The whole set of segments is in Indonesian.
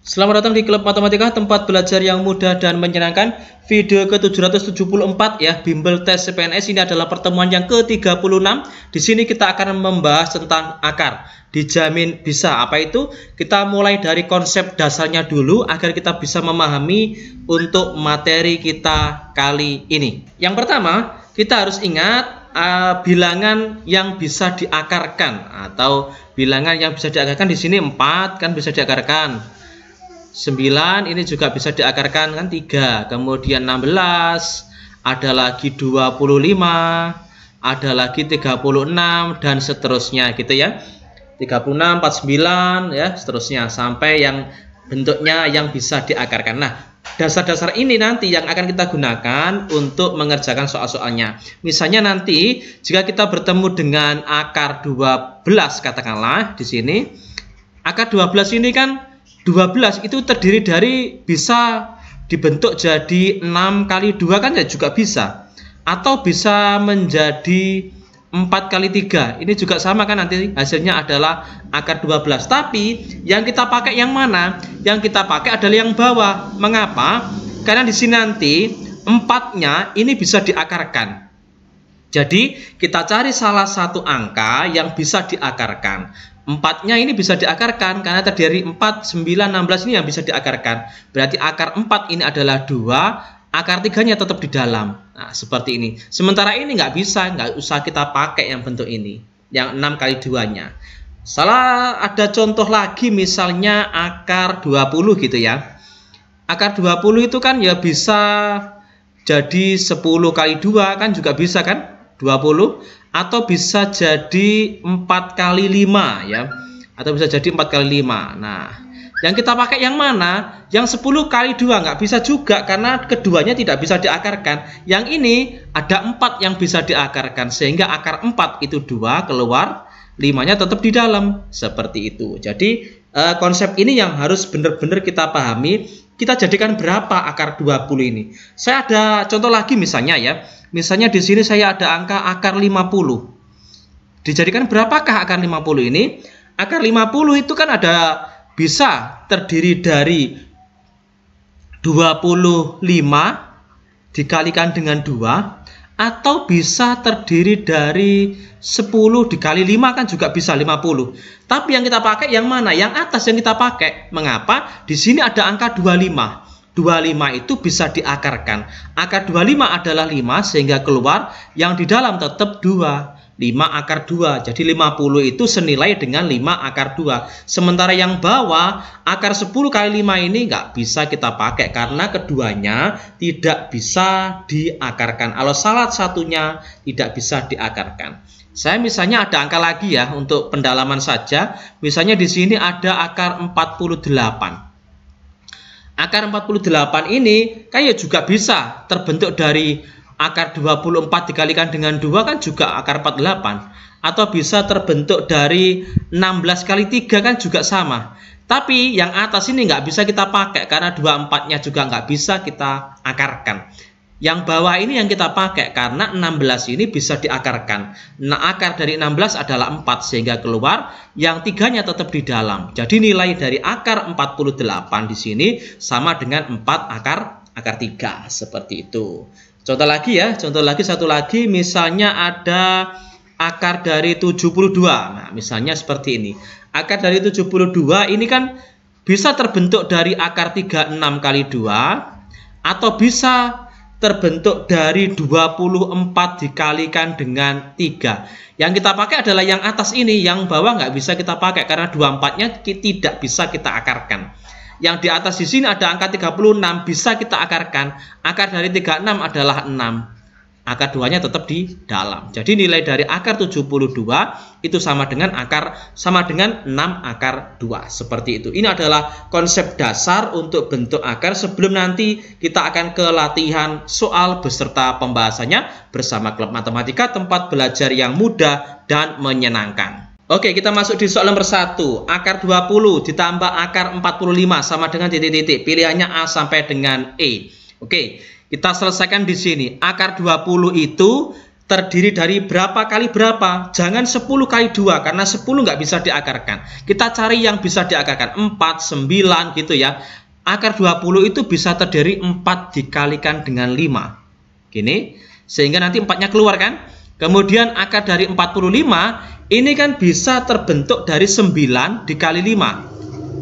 Selamat datang di Klub Matematika, tempat belajar yang mudah dan menyenangkan. Video ke-774 ya, bimbel tes CPNS. Ini adalah pertemuan yang ke-36. Di sini kita akan membahas tentang akar. Dijamin bisa. Apa itu? Kita mulai dari konsep dasarnya dulu agar kita bisa memahami untuk materi kita kali ini. Yang pertama, kita harus ingat bilangan yang bisa diakarkan, atau bilangan yang bisa diakarkan di sini 4 kan bisa diakarkan. 9 ini juga bisa diakarkan kan 3, kemudian 16, ada lagi 25, ada lagi 36 dan seterusnya gitu ya. 36, 49 ya, seterusnya sampai yang bentuknya yang bisa diakarkan. Nah, dasar-dasar ini nanti yang akan kita gunakan untuk mengerjakan soal-soalnya. Misalnya nanti jika kita bertemu dengan akar 12 katakanlah di sini. Akar 12 ini kan 12 itu terdiri dari bisa dibentuk jadi 6 kali 2 kan ya juga bisa. Atau bisa menjadi 4 kali 3. Ini juga sama kan, nanti hasilnya adalah akar 12. Tapi yang kita pakai yang mana? Yang kita pakai adalah yang bawah. Mengapa? Karena di sini nanti 4-nya ini bisa diakarkan. Jadi kita cari salah satu angka yang bisa diakarkan. 4-nya ini bisa diakarkan karena terdiri 4, 9, 16 ini yang bisa diakarkan. Berarti akar 4 ini adalah 2, akar 3-nya tetap di dalam. Nah, seperti ini. Sementara ini nggak bisa, nggak usah kita pakai yang bentuk ini. Yang 6 kali 2-nya. Salah ada contoh lagi misalnya akar 20 gitu ya. Akar 20 itu kan ya bisa jadi 10 kali 2 kan juga bisa kan? 20 atau bisa jadi 4 kali 5 ya, atau bisa jadi 4 kali 5. Nah, yang kita pakai yang mana? Yang 10 kali 2 nggak bisa juga karena keduanya tidak bisa diakarkan. Yang ini ada 4 yang bisa diakarkan sehingga akar 4 itu 2 keluar, 5-nya tetap di dalam, seperti itu. Jadi konsep ini yang harus benar-benar kita pahami. Kita jadikan berapa akar 20 ini? Saya ada contoh lagi misalnya ya. Misalnya di sini saya ada angka akar 50. Dijadikan berapakah akar 50 ini? Akar 50 itu kan ada bisa terdiri dari 25 dikalikan dengan 2, atau bisa terdiri dari 10 dikali 5 kan juga bisa 50. Tapi yang kita pakai yang mana? Yang atas yang kita pakai. Mengapa? Di sini ada angka 25. 25 itu bisa diakarkan. Akar 25 adalah 5 sehingga keluar yang di dalam tetap 2. 5 akar 2. Jadi 50 itu senilai dengan 5 akar 2. Sementara yang bawah akar 10 kali 5 ini nggak bisa kita pakai karena keduanya tidak bisa diakarkan. Kalau salah satunya tidak bisa diakarkan. Saya misalnya ada angka lagi ya untuk pendalaman saja. Misalnya di sini ada akar 48. Akar 48 ini kan ya juga bisa terbentuk dari akar 24 dikalikan dengan 2 kan juga akar 48. Atau bisa terbentuk dari 16 kali 3 kan juga sama. Tapi yang atas ini nggak bisa kita pakai karena 24-nya juga nggak bisa kita akarkan. Yang bawah ini yang kita pakai karena 16 ini bisa diakarkan. Nah, akar dari 16 adalah 4 sehingga keluar yang 3-nya tetap di dalam. Jadi nilai dari akar 48 di sini sama dengan 4 akar 3 seperti itu. Contoh lagi ya, contoh lagi satu lagi misalnya ada akar dari 72. Nah, misalnya seperti ini. Akar dari 72 ini kan bisa terbentuk dari akar 36 kali 2 atau bisa terbentuk dari 24 dikalikan dengan 3. Yang kita pakai adalah yang atas ini, yang bawah nggak bisa kita pakai karena 24-nya tidak bisa kita akarkan. Yang di atas di sini ada angka 36 bisa kita akarkan. Akar dari 36 adalah 6. Akar 2-nya tetap di dalam. Jadi nilai dari akar 72 itu sama dengan 6 akar 2. Seperti itu. Ini adalah konsep dasar untuk bentuk akar sebelum nanti kita akan ke latihan soal beserta pembahasannya bersama Klub Matematika, tempat belajar yang mudah dan menyenangkan. Oke, kita masuk di soal nomor 1. Akar 20 ditambah akar 45 sama dengan titik-titik. Pilihannya A sampai dengan E. Oke. Kita selesaikan di sini. Akar 20 itu terdiri dari berapa kali berapa. Jangan 10 kali 2 karena 10 nggak bisa diakarkan. Kita cari yang bisa diakarkan 4, 9 gitu ya. Akar 20 itu bisa terdiri 4 dikalikan dengan 5. Gini, sehingga nanti 4-nya keluar kan. Kemudian akar dari 45 ini kan bisa terbentuk dari 9 dikali 5.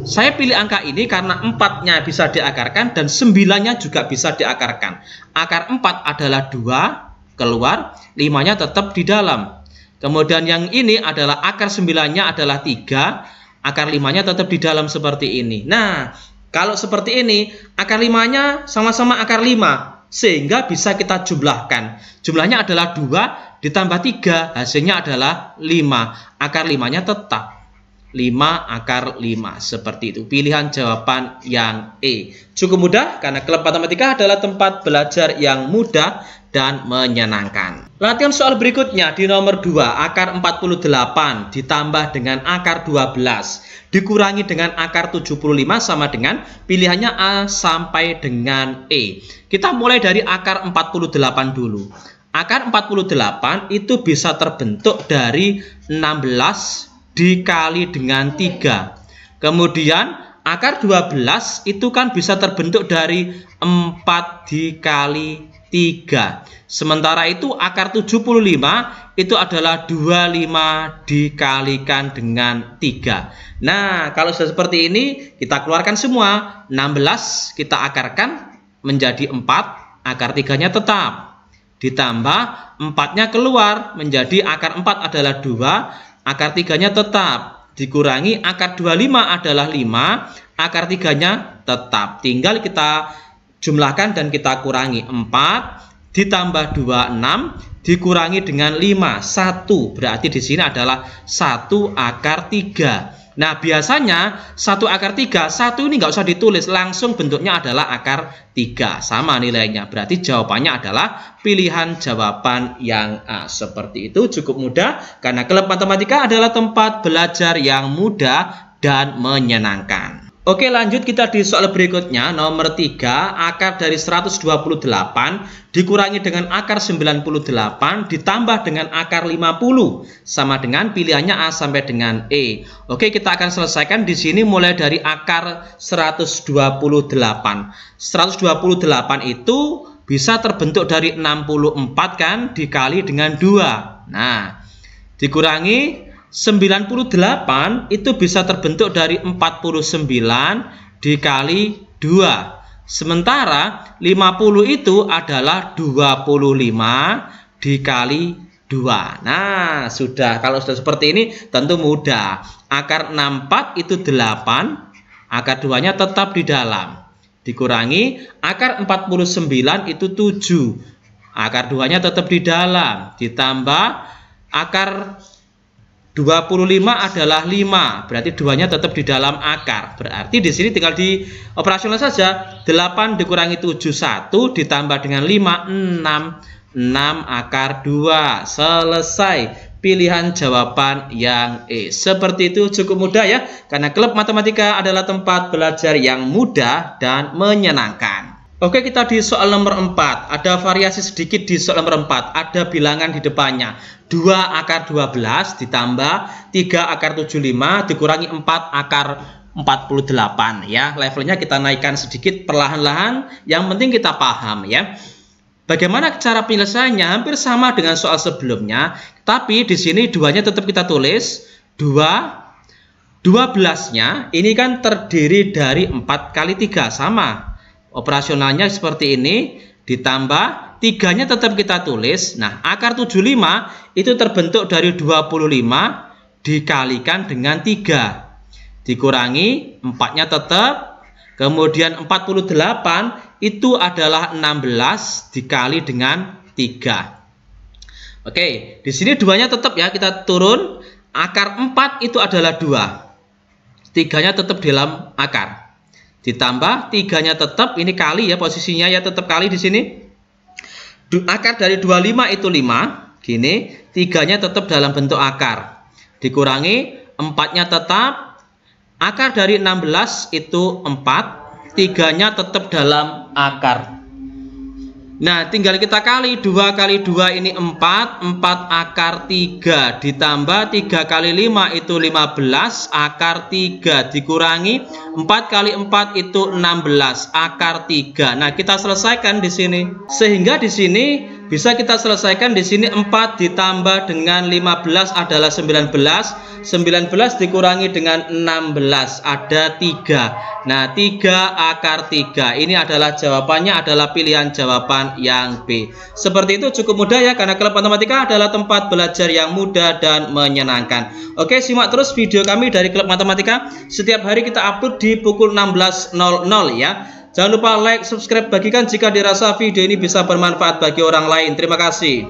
Saya pilih angka ini karena 4-nya bisa diakarkan dan 9-nya juga bisa diakarkan. Akar 4 adalah 2 keluar, 5-nya tetap di dalam. Kemudian yang ini adalah akar 9-nya adalah 3, akar 5-nya tetap di dalam seperti ini. Nah, kalau seperti ini, akar 5-nya sama-sama akar 5, sehingga bisa kita jumlahkan. Jumlahnya adalah 2 ditambah 3, hasilnya adalah 5. Akar 5-nya tetap 5 akar 5, seperti itu. Pilihan jawaban yang E. Cukup mudah karena klub matematika adalah tempat belajar yang mudah dan menyenangkan. Latihan soal berikutnya di nomor 2, akar 48 ditambah dengan akar 12 dikurangi dengan akar 75 sama dengan pilihannya A sampai dengan E. Kita mulai dari akar 48 dulu. Akar 48 itu bisa terbentuk dari 16 dikali dengan 3. Kemudian akar 12 itu kan bisa terbentuk dari 4 dikali 3. Sementara itu akar 75 itu adalah 25 dikalikan dengan 3. Nah, kalau sudah seperti ini kita keluarkan semua. 16 kita akarkan menjadi 4, akar 3-nya tetap. Ditambah 4-nya keluar menjadi akar 4 adalah 2, akar 3-nya tetap. Dikurangi akar 25 adalah 5, akar 3-nya tetap. Tinggal kita jumlahkan dan kita kurangi. 4 ditambah 2, 6 dikurangi dengan 5, 1. Berarti di sini adalah 1 akar 3. Nah, biasanya 1 akar 3, 1 ini nggak usah ditulis, langsung bentuknya adalah akar 3. Sama nilainya. Berarti jawabannya adalah pilihan jawaban yang A. Seperti itu, cukup mudah karena klub matematika adalah tempat belajar yang mudah dan menyenangkan. Oke, lanjut kita di soal berikutnya, nomor 3, akar dari 128 dikurangi dengan akar 98 ditambah dengan akar 50 sama dengan pilihannya A sampai dengan E. Oke, kita akan selesaikan di sini mulai dari akar 128. 128 itu bisa terbentuk dari 64 kan dikali dengan 2. Nah, dikurangi 98 itu bisa terbentuk dari 49 dikali 2. Sementara 50 itu adalah 25 dikali 2. Nah, sudah. Kalau sudah seperti ini tentu mudah. Akar 64 itu 8, akar 2-nya tetap di dalam. Dikurangi akar 49 itu 7, akar 2-nya tetap di dalam. Ditambah akar 25 adalah 5, berarti 2-nya tetap di dalam akar. Berarti di sini tinggal di operasional saja. 8 dikurangi 7, 1 ditambah dengan 5, 6 akar 2. Selesai. Pilihan jawaban yang E. Seperti itu, cukup mudah ya. Karena klub matematika adalah tempat belajar yang mudah dan menyenangkan. Oke, kita di soal nomor 4. Ada variasi sedikit di soal nomor 4. Ada bilangan di depannya. 2 akar 12 ditambah 3 akar 75 dikurangi 4 akar 48 ya. Levelnya kita naikkan sedikit perlahan-lahan, yang penting kita paham ya. Bagaimana cara penyelesaiannya? Hampir sama dengan soal sebelumnya, tapi di sini 2-nya tetap kita tulis. 12-nya ini kan terdiri dari 4 kali 3 sama. Operasionalnya seperti ini, ditambah 3-nya tetap kita tulis. Nah, akar 75 itu terbentuk dari 25 dikalikan dengan 3. Dikurangi 4-nya tetap. Kemudian 48 itu adalah 16 dikali dengan 3. Oke, di sini 2-nya tetap ya, kita turun. Akar 4 itu adalah 2. 3-nya tetap dalam akar. Ditambah 3-nya tetap, ini kali ya posisinya ya, tetap kali di sini. Akar dari 25 itu 5, gini. 3-nya tetap dalam bentuk akar. Dikurangi 4-nya tetap. Akar dari 16 itu 4, 3-nya tetap dalam akar. Nah, tinggal kita kali 2 kali 2 ini 4 akar 3 ditambah 3 kali 5 itu 15 akar 3 dikurangi 4 kali 4 itu 16 akar 3. Nah, kita selesaikan di sini. Sehingga di sini bisa kita selesaikan di sini 4 ditambah dengan 15 adalah 19. 19 dikurangi dengan 16 ada 3. Nah, 3 akar 3. Ini adalah jawabannya, adalah pilihan jawaban yang B. Seperti itu, cukup mudah ya, karena klub matematika adalah tempat belajar yang mudah dan menyenangkan. Oke, simak terus video kami dari klub matematika. Setiap hari kita upload di pukul 16.00 ya. Jangan lupa like, subscribe, bagikan jika dirasa video ini bisa bermanfaat bagi orang lain. Terima kasih.